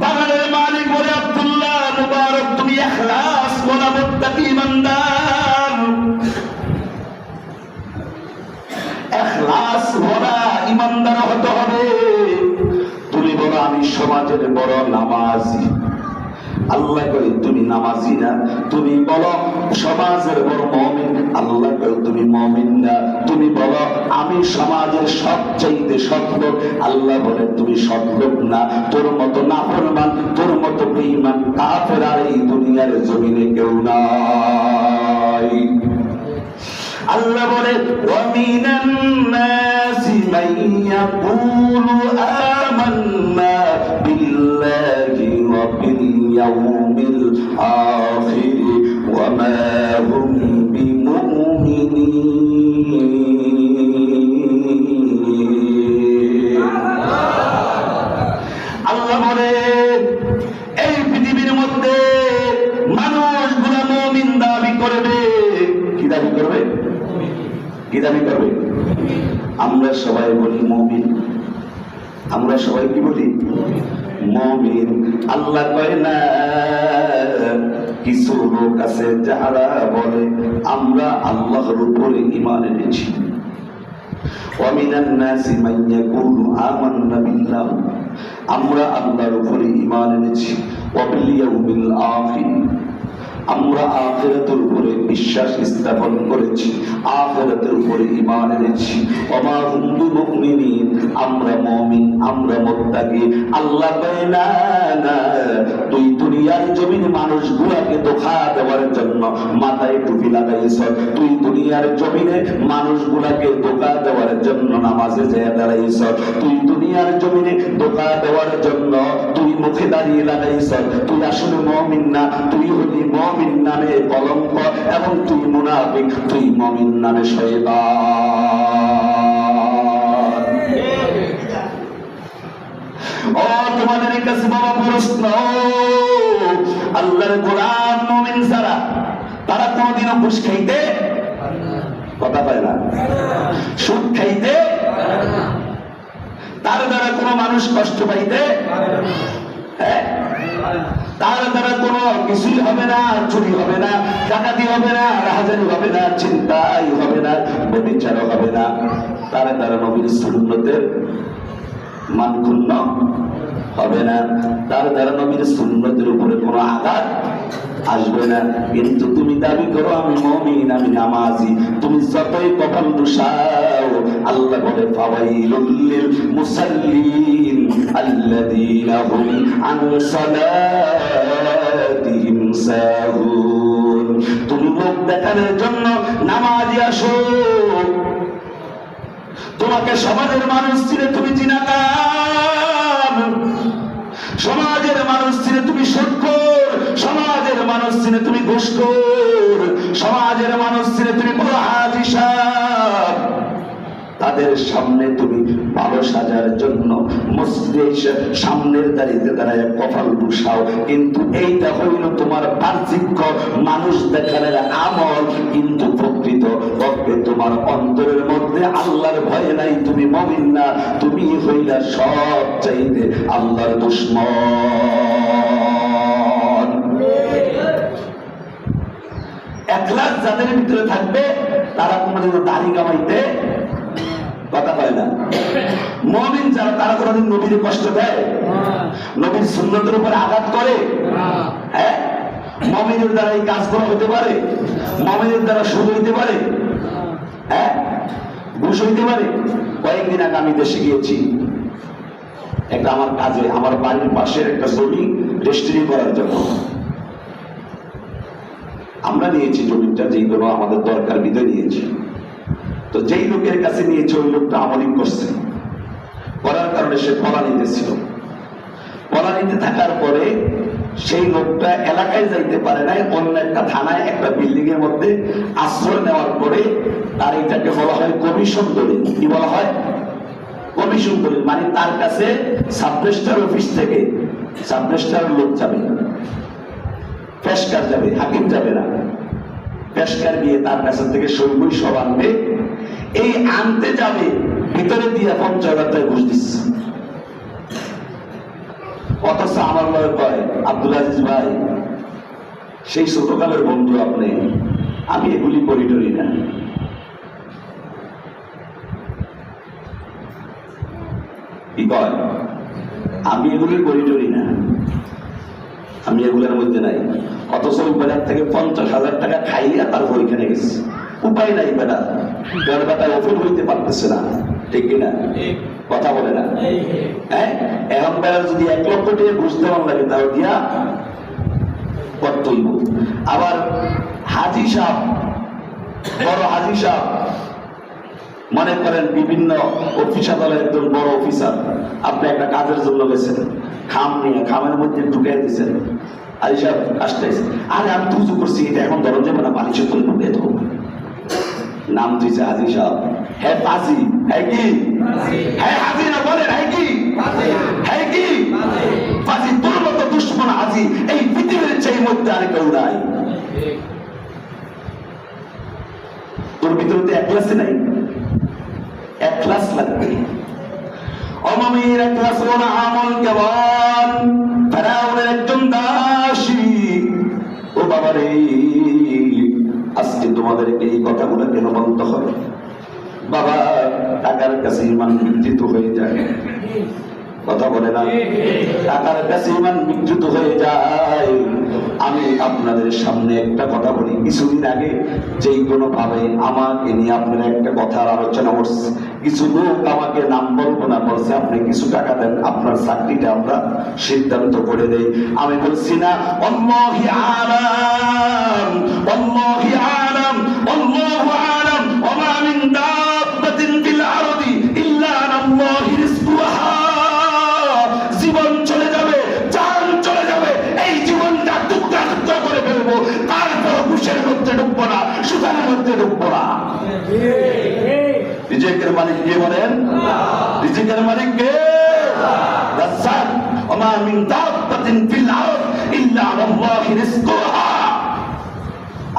Speaker 1: বাগানের মালিক বলে, আব্দুল্লাহ মুবারক তুমি ইখলাস ওয়ালা মুত্তাকি ইমানদার, ইখলাস ওয়ালা ইমানদার হতে হবে। তুমি বলো আমি সমাজের বড় নামাজি, আল্লাহ কই তুমি নামাজি না। তুমি বলো সমাজের বড় মুমিন, আল্লাহ কই তুমি মুমিন না। তুমি বলো আমি সমাজের সবচাইতে সৎ লোক, আল্লাহ বলে তুমি সৎ লোক না। তোর মতো নাফরমান, তোর মতো বেঈমান, কাফের আর এই দুনিয়ার জমিনে কেউ নাই। আল্লাহ বলে, ওয়া মিনান নাসি মান ইয়াকুলু আমান্না বিল্লাহি ওয়া বিল ইয়াউমিল আখির ওয়া মা হুম বিমুমিনিন। আল্লাহ বলে, এই পৃথিবীর মধ্যে মানুষগুলো মুমিন দাবি করবে। কি দাবি করবে? কি দাবি করবে? আমরা সবাই বলি মুমিন, আমরা সবাই কি বলি? মুমিন। আল্লাহ কয় না, কিছু লোক আছে যারা বলে আমরা আল্লাহর উপরে ঈমান এনেছি। ওয়া মিনান নাসি মান ইয়াকুলু আমান্না বিল্লাহ, আমরা আল্লাহর উপরে ঈমান এনেছি। ওয়া বিল ইয়াউমিল আখির, আমরা আখিরাতের উপরে বিশ্বাস স্থাপন করেছি, আখিরাতের উপরে ঈমান এনেছি। ওমা হুম বিমুমিনিন, আমরা মুমিন, আমরা মুত্তাকি। আল্লাহ কয় না না, তুই দুনিয়ার জমিনে মানুষগুলোকে ধোঁকা দেওয়ার জন্য মাথায় টুপি লাগাইছ, তুই দুনিয়ার জমিনে মানুষগুলোকে ধোঁকা দেওয়ার জন্য নামাজে যায় দাঁড়াইছ, তুই দুনিয়ার জমিনে ধোঁকা দেওয়ার জন্য তুই মুখে দাঁড়িয়ে লাগাইছ। তুই আসলে মুমিন না, তুই হলি মুমিন নামে কলঙ্ক, এবং তুই মুনাফিক, তুই মুমিন নামে শয়তান। ও তোমাদের কাছে বাবা প্রশ্ন, আল্লাহর গোলাম মুমিন যারা, তারা কোনদিনও ঘুষ খাইতে কথা পায় না, সুদ খাইতে, তার দ্বারা কোনো মানুষ কষ্ট পাইতে, তার দ্বারা কোনো কিছুই হবে না, চুরি হবে না, ডাকাতি হবে না, রাহাজানি হবে না, চিন্তাই হবে না, ব্যভিচার হবে না, তার দ্বারা নবীর সুন্নতের মান ক্ষুণ্ণ হবে না, তার দ্বারা নবীর সুন্নতের উপরে কোনো আঘাত আসবে না। কিন্তু তুমি দাবি করো আমি মুমিন, আমি নামাজি, তুমি যতই কপাল দুষাও, আল্লাহ বলে ফাওয়াইলুল লিল মুসাল্লিন আল্লাযীনা হুম আন সালাতিহিম সাহুন। তুমি লোক দেখানোর জন্য নামাজি আসো, তোমাকে সমাজের মানুষ চিনে তুমি জিনাকার, সমাজের মানুষ চিনে তুমি সুদখোর, সমাজের মানুষ চিনে তুমি ঘুষখোর, সমাজের মানুষ চিনে তুমি বড় হাজি সাহেব। তাদের সামনে তুমি ভালো সাজার জন্য মসজিদের সামনের দাঁড়িয়ে দাঁড়ায় কপাল বুসাও, কিন্তু এইটা হইল তোমার বাহ্যিক মানুষ দেখানোর আমল, কিন্তু প্রকৃত পক্ষে তোমার অন্তরের মধ্যে আল্লাহর ভয় নাই, তুমি মুমিন না, তুমি হইলা সব চাইতে আল্লাহর দুশমন। ইখলাস যাদের ভিতরে থাকবে তারা কোনদিন দাড়ি কামাইতে কথা হয় না। মুমিন যারা, তারা কোনদিন নবীর কষ্ট দেয়, নবীর সুন্নতের উপর আঘাত করে, হ্যাঁ, মুমিনের দ্বারা এই কাজগুলো হতে পারে, মুমিনের দ্বারা সুদ হইতে পারে, হ্যাঁ, ঘুষ হইতে পারে। কয়েকদিন আগে আমি দেশে গিয়েছি, একটা আমার কাজে, আমার বাড়ির পাশের একটা জমি রেজিস্ট্রি করার জন্য আমরা নিয়েছি জমিটা, যেইগুলো আমাদের দরকার বিধে নিয়েছি। তো যেই লোকের কাছে নিয়েছে ওই লোকটা আমলিক করছে, করার কারণে সে পলা নিতেছিল। পলা নিতে থাকার পরে সেই লোকটা এলাকায় যাইতে পারে নাই, অন্য একটা থানায় একটা বিল্ডিং এর মধ্যে আশ্রয় নেওয়ার পরে তার এটাকে বলা হয় কমিশন দলিল। কি বলা হয়? কমিশন দলিল। মানে তার কাছে সাব রেজিস্ট্রার অফিস থেকে সাব রেজিস্ট্রার লোক যাবে, পেশকার যাবে, হাকিম যাবে না, পেশকার গিয়ে তার কাছে থেকে সই সব আনবে। এই আনতে যাবে, ভিতরে দিয়ে 50,000 টাকা ঘুষ দিচ্ছে। অথচ আমার লয় কয়, আব্দুল আজিজ ভাই, সেই ছোটকালের বন্ধু আপনি, আমি এগুলি করি টরি না। কি কয়? আমি এগুলি করি টরি না, আমি এগুলোর মধ্যে নাই। অথচ ওই বাজার থেকে 50,000 টাকা খাইয়া তারপর ওইখানে গেছে। উপায় নাই বেটা, বেটা ওপেন হইতে পারতেছে না, ঠিক কিনা? কথা বলে না। হ্যাঁ, এখন বেলা যদি 1 লক্ষ টাকা ঘুষ দেওয়ার লাগে, তাও দিয়া করতেই। আবার হাজি সাহেব, বড় হাজি সাহেব, মনে করেন বিভিন্ন অফিস আদালতের একজন বড় অফিসার, আপনি একটা কাজের জন্য গেছেন, খাম নিয়ে খামের মধ্যে ঢুকাই দিচ্ছেন, হাজি সাহেব আসতেছে, আরে আমি তুজু করছি, এটা এখন ধরন যাবে না, বালিশের তুলে ঢুকে দেবো। নাম দিয়েছে হাজি সাহেব। হ্যাঁ পাজি, হ্যাঁ কি? হ্যাঁ হাজি না বলেন, হ্যাঁ কি? হ্যাঁ কি? পাজি। তোর মতো দুশ্মন হাজি এই পৃথিবীর চেয়ে মধ্যে আর কেউ নাই। তোর ভিতরে তো একলাসই নাই, একলাস লাগবে। অমামির একলাস ওনা আমল কেমন? ফেরাউনের একজন দাসী। ও বাবা রে, আজকে তোমাদেরকে এই কথাগুলো কেন বলতে হবে? বাবা, টাকার কাছে ইমান বিকৃত হয়ে যায়, কথা বলে না? টাকার কাছে ইমান বিকৃত হয়ে যায়। আমি আপনাদের সামনে একটা কথা বলি, কিছুদিন আগে যেই কোনো ভাবে আমাকে নিয়ে আপনারা একটা কথার আলোচনা করছে, কিছু লোক আমাকে নাম বলবো না বলছে আপনি কিছু টাকা দেন, আপনার চাকরিটা আমরা সিদ্ধান্ত করে দেই। আমি বলছি না, আল্লাহি আলাম, আল্লাহি আলাম, আল্লাহু আলাম, ওয়া মা মিন দাব্বাতিন ফিল আরদি ইল্লা আলাল্লাহি রিজকুহা। জীবন চলে যাবে, জান চলে যাবে, এই জীবনটা টুকরা টুকরা করে ফেলবো, তারপর ঘুষের মধ্যে ঢুকবো না, সুতার মধ্যে ঢুকবো না। রিজিকের মালিক কে বলেন? রিজিকের মালিক কে? রাজ্জাক। ওয়া মা মিন দাব্বাতিন ফিল আরদ ইল্লা আলাল্লাহি রিজকুহা।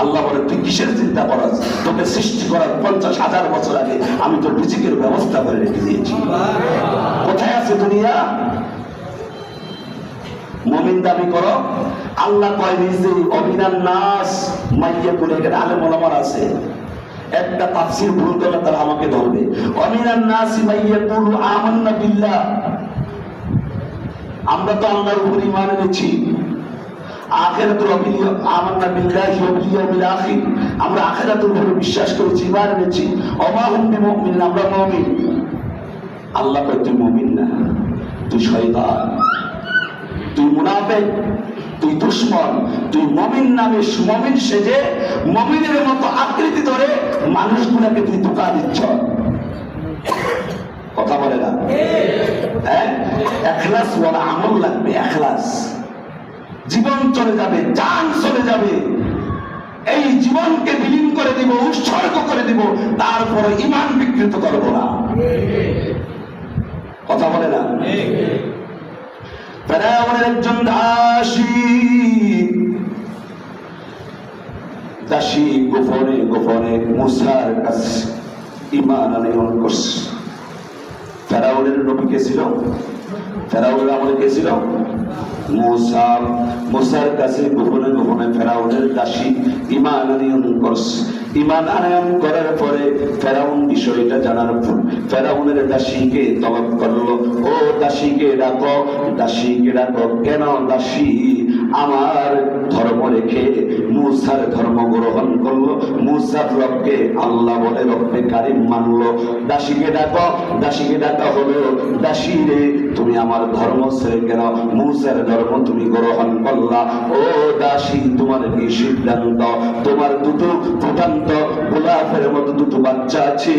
Speaker 1: আল্লাহ বলে তুই কিসের চিন্তা করাস? তোকে সৃষ্টি করার 50,000 বছর আগে আমি তোর রিজিকের ব্যবস্থা করে রেখে দিয়েছি। কোথায় আছে দুনিয়া? মুমিন দাবি করো, আল্লাহ কয় নিজে অমিনান নাস মাইয়াকুল, এখানে আলেম ওলামা আছে, একটা তাফসীর ভুল করলে তারা আমাকে ধরবে। অমিনান নাস মাইয়াকুল আমান্না বিল্লাহ, আমরা তো আল্লাহর উপর ঈমান এনেছি। আখিরাতুল আমান্না বিল্লাহি ওয়া বিল ইয়াউমিল আখির, আমরা আখিরাতের উপর বিশ্বাস করেছি, ঈমান এনেছি। ওমা হুম বিমুমিন, আমরা মুমিন। আল্লাহ কয় তুই মুমিন না, তুই শয়তান, তুই মুনাফিক, তুই দুশমন, তুই মুমিন নামে মুমিন সেজে মুমিনের মতো আকৃতি ধরে মানুষগুলোকে তুই ধোঁকা দিচ্ছ। কথা বলে না? হ্যাঁ, ইখলাস ওয়ালা আমল লাগবে। ইখলাস, জীবন চলে যাবে, জান চলে যাবে, এই জীবনকে বিলীন করে দিব, উৎসর্গ করে দিব, তারপরে ঈমান বিকৃত করব না। কথা বলে না? ফেরাউনের একজন দাসী গোপনে গোপনে মুসার কাছে ঈমান আনয়ন করছে। ফেরাউনের নবী কে ছিল? ফেরাউনের আমলে কে ছিল? মুসা। মুসার কাছে গোপনে গোপনে ফেরাউনের দাসী ঈমান আনয়ন করছে। ঈমান আনয়ন করার পরে ফেরাউন বিষয়টা জানার পর ফেরাউনের দাসীকে তলব করলো, ও দাসীকে ডাকো, দাসীকে ডাকো। কেন দাসী আমার ধর্ম রেখে মুসার ধর্ম গ্রহণ করলো, মুসার রবকে আল্লাহ বলে রব্বে কারিম মানলো? দাসীকে ডাকো। দাসীকে ডাকা হলো, দাসী রে তুমি আমার ধর্ম ছেড়ে কেন মুসার ধর্ম তুমি গ্রহণ করলা? ও দাসী, তোমার কি সিদ্ধান্ত? তোমার দুটো ফুটান্ত গোলাপের মতো দুটো বাচ্চা আছে,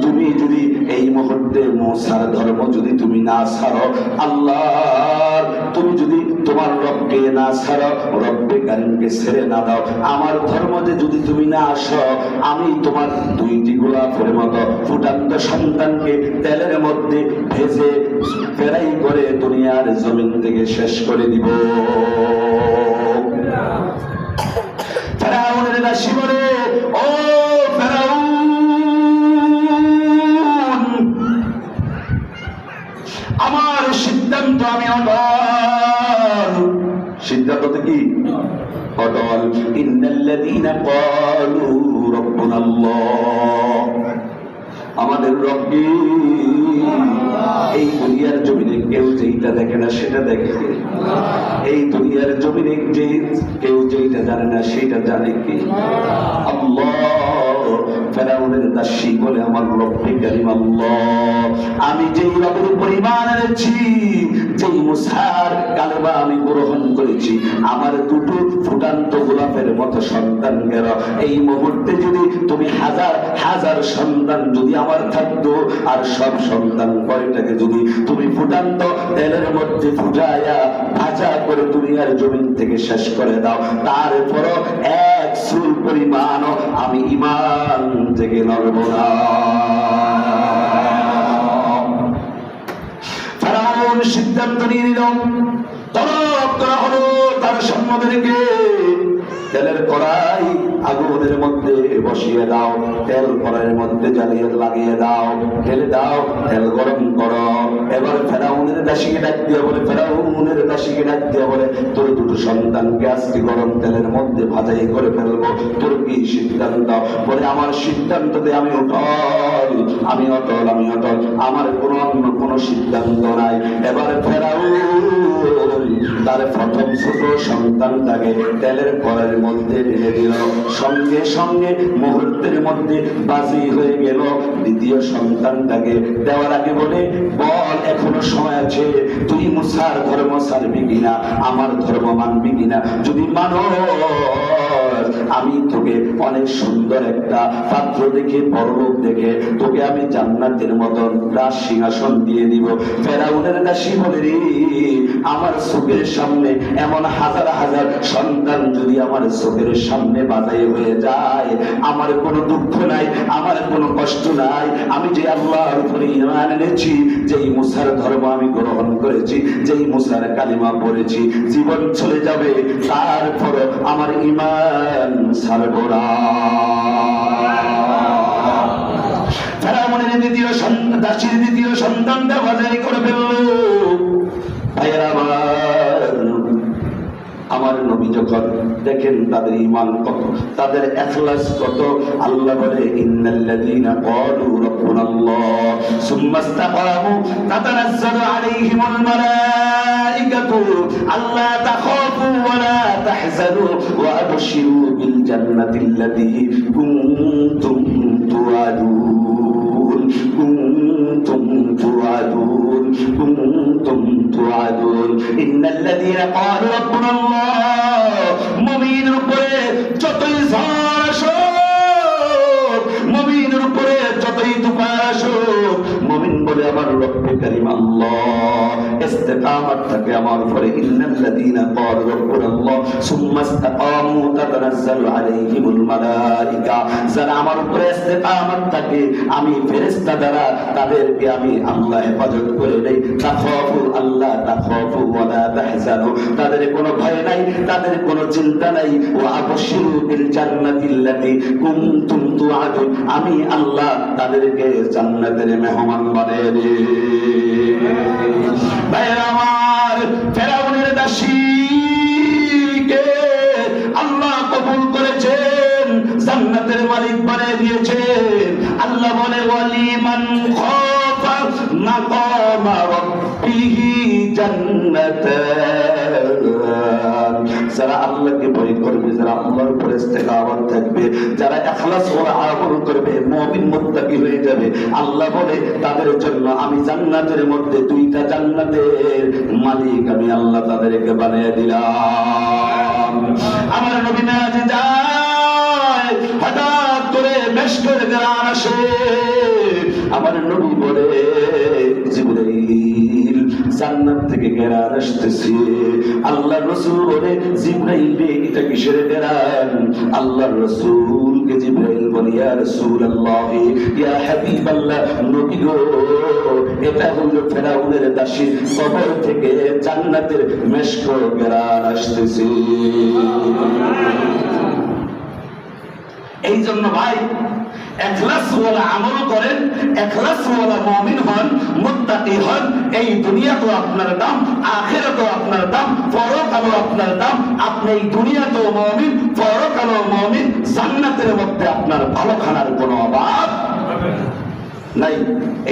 Speaker 1: তুমি যদি এই মুহূর্তে মুসার ধর্ম যদি তুমি না ছাড়ো, আল্লাহর তুমি যদি তোমার রবকে না ছাড়ো, রব্বে কারিমকে ছেড়ে না দাও, আমার ধর্মতে যদি তুমি না আসো, আমি তোমার দুইটি গোলাপের মতো ফুটান্ত সন্তানকে তেলের মধ্যে ভেজে ফেরাই করে দুনিয়ার জমিন থেকে শেষ করে দিব। ফেরাউনের দাসী বলে, ও ফেরাউন, আমার সিদ্ধান্ত আমি অটল। সিদ্ধান্ত কি? অটল। ইন্নাল্লাযীনা ক্বালু রাব্বুনাল্লাহ, আমাদের রব্বি এই দুনিয়ার জমিনে কেউ যেইটা দেখে না সেটা দেখে। এই দুনিয়ার জমিনে যে কেউ যেইটা জানে না সেটা জানে কি? আল্লাহ। ফেরাউনের দাসী বলে, আমার রব্বে কারীম আল্লাহ, আমি যেই রবের উপর ঈমান এনেছি, যেই মুসার কালেমা আমি গ্রহণ করেছি, আমার দুটো ফুটান্ত গোলাপের মতো সন্তান গেল, এই মুহূর্তে যদি তুমি হাজার হাজার সন্তান যদি আমার থাকতো, আর সব সন্তান কয়টাকে যদি তুমি ফুটান্ত তেলের মধ্যে ফুটাইয়া ভাজা করে দুনিয়ার জমিন থেকে শেষ করে দাও, তারপরও এক চুল পরিমাণ আমি ঈমান থেকে নড়ব না। ফেরাউন সিদ্ধান্ত নিয়ে নিল, তলব করা হলো তার সৈন্যদেরকে, তেলের কড়াই আগুনের মধ্যে বসিয়ে দাও, তেল কড়াইয়ের মধ্যে জ্বালিয়ে লাগিয়ে দাও, ঢেলে দাও, তেল গরম করো। এবার ফেরাউনের দাসীকে ডাক দিয়ে বলে, ফেরাউনের দাসীকে ডাক দিয়ে বলে, তোর দুটো সন্তানকে আজকে গরম তেলের মধ্যে ভাজাই করে ফেলবো, তোর কি সিদ্ধান্ত? বলে আমার সিদ্ধান্ততে আমি অটল, আমি অটল, আমি অটল, আমার অন্য কোনো সিদ্ধান্ত নাই। এবারে ফেরাউন তার প্রথম ছোট সন্তানটাকে তেলের কড়াইয়ের মধ্যে ঢেলে দিল, সঙ্গে সঙ্গে মুহূর্তের মধ্যে বাজি হয়ে গেল। দ্বিতীয় সন্তানটাকে দেওয়ার আগে বলে, বল এখনো সময় আছে, তুই মুসার ধর্ম ছাড়বি কিনা, আমার ধর্ম মানবি কিনা? যদি মানো আমি তোকে অনেক সুন্দর একটা পাত্র দেখে, পরলোক দেখে তোকে আমি জান্নাতের মতন রাজ সিংহাসন দিয়ে দিব। ফেরাউনের দাসী বলে, রে আমার চোখের সামনে এমন হাজার হাজার সন্তান যদি আমার চোখের সামনে বাজাই হয়ে যায়, আমার কোনো দুঃখ নাই, আমার কোনো কষ্ট নাই। আমি যে আল্লাহর উপরে ঈমান এনেছি, যেই মুসার ধর্ম আমি গ্রহণ করেছি, যেই মুসার কালিমা পড়েছি, জীবন চলে যাবে তারপর আমার ঈমান ছাড়ব না। ফেরাউনের দ্বিতীয় সন্তান, দাসীর দ্বিতীয় সন্তানটা বাজাই করে ফেলল। ভাইয়েরা আমার নবী যখন দেখেন তাদের ঈমান কত, তাদের ইখলাস কত, আল্লাহ বলে, ইন্নাল্লাযীনা ক্বালু রাব্বুনাল্লাহ সুম্মা ইসতাকামু তাতানাজ্জালু আলাইহিমুল মালাঈকাতু আল্লা তাখাফু ওয়া লা তাহজানু ওয়া আবশিরু বিল জান্নাতিল্লাতী কুনতুম তুআদুন, কুনতুম তুআদুন, কুনতুম তুআদুন। ইন্নাল্লাযীনা ক্বালু রাব্বুনাল্লাহ, মুমিনের উপরে যতই ঝড় আসুক, মুমিনের উপরে যতই তুফান আসুক, মুমিন বলে আমার রব্বে কারীম আল্লাহ, ইস্তিকামত থাকে আমার উপরে। ইন্নাল্লাযীনা ক্বালু রাব্বুনাল্লাহ সুম্মা ইসতাকামু তাতানাজ্জালু আলাইহিমুল মালাঈকা, যারা আমার উপরে ইস্তিকামত থাকে আমি ফেরেশতা দ্বারা তাদেরকে আমি আল্লাহ হেফাজত করে দেই। তাখাফু আল্লাহ তাখাফু ওয়া লা তাহজানু, তাদের কোনো ভয় নাই, তাদের কোনো চিন্তা নাই। ওয়া আবশিরু বিল জান্নাতিল্লাতী কুনতুম তুআদুন, আমি আল্লাহ তাদেরকে জান্নাতের মেহমান বানিয়ে দেই। ভাইরা আমার, ফেরাউনের দাসীকে আল্লাহ কবুল করেছেন, জান্নাতের মালিক বানিয়ে দিয়েছেন। আল্লাহ বলে, ওয়ালিমান খাফা মাকামা রাব্বিহি জান্নাতান, যারা আল্লাহকে ভয় করবে, যারা আল্লাহর উপরে ইস্তেকামত থাকবে, যারা ইখলাস ও আমল করবে, মুমিন মুত্তাকি হয়ে যাবে, আল্লাহ বলে তাদের জন্য আমি জান্নাতের মধ্যে দুইটা জান্নাতের মালিক আমি আল্লাহ তাদেরকে বানিয়ে দিলাম। আমার নবী মেরাজে যায়, হঠাৎ করে মেশকের গান আসে। আমার নবী বলে, জিবরাইল জান্নাত থেকে গেরান আসতেছে। আল্লাহ রাসূল বলে, জিবরাইল রে এটা কিসের গেরান? আল্লাহ রাসূলকে জিবরাইল বলে, ইয়া রাসূলুল্লাহ, ইয়া হাবিবাল্লাহ, নবী গো, এটা হলো ফেরাউনের দাসী কবর থেকে জান্নাতের মেশক গেরান আসতেছে। এই জন্য ভাই ইখলাসওয়ালা আমল করেন, ইখলাসওয়ালা মুমিন হন, মুত্তাকি হন। এই দুনিয়াতেও আপনার দাম, আখিরাতেও আপনার দাম, পরকালেও আপনার দাম। আপনি এই দুনিয়াতেও মুমিন, পরকালেও মুমিন, জান্নাতের মধ্যে আপনার ভালো খানার কোনো অভাব নাই।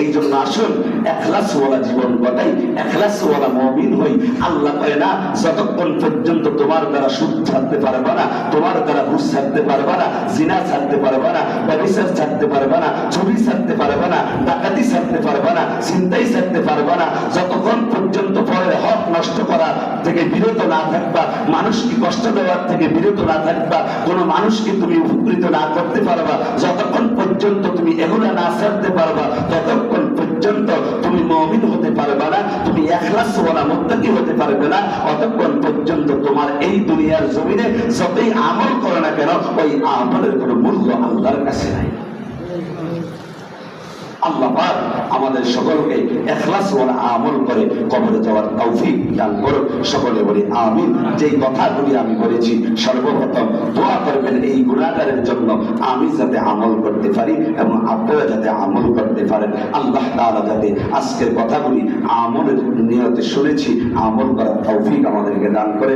Speaker 1: এই জন্য আসুন ইখলাসওয়ালা জীবন কাটাই, ইখলাসওয়ালা মুমিন হই। আল্লাহ কয় না, যতক্ষণ পর্যন্ত তোমার দ্বারা সুদ ছাড়তে পারবে না, তোমার দ্বারা ঘুষ ছাড়তে পারবে না, জিনা ছাড়তে পারবে না, ব্যভিচার ছাড়তে পারবে না, চুরি ছাড়তে পারবে না, ডাকাতি ছাড়তে পারবে না, ছিনতাই ছাড়তে পারবে না, যতক্ষণ পর্যন্ত পরের হক নষ্ট করা থেকে বিরত না থাকবা, মানুষকে কষ্ট দেওয়ার থেকে বিরত না থাকবা, কোনো মানুষকে তুমি উপকৃত না করতে পারবা, যতক্ষণ পর্যন্ত তুমি এগুলো না ছাড়তে পারবা, ততক্ষণ পর্যন্ত তুমি মুমিন হতে পারবে না, তুমি ইখলাসওয়ালা মুত্তাকি হতে পারবে না। অতক্ষণ পর্যন্ত তোমার এই দুনিয়ার জমিনে যতই আমল করো না কেন, ওই আমলের কোনো মূল্য আল্লাহর কাছে নাই। আল্লাহ পাক আমাদের সকলকে ইখলাসওয়ালা আমল করে কবরে যাওয়ার তৌফিক দান করুন। সকলে বলি আমিন। যেই কথাগুলি আমি বলেছি, সর্বপ্রথম দোয়া করবেন এই গুনাহগারের জন্য, আমি যাতে আমল করতে পারি এবং আপনারা যাতে আমল করতে পারেন। আল্লাহ তাআলা যাতে আজকের কথাগুলি আমলের নিয়তে শুনেছি, আমল করার তৌফিক আমাদেরকে দান করে।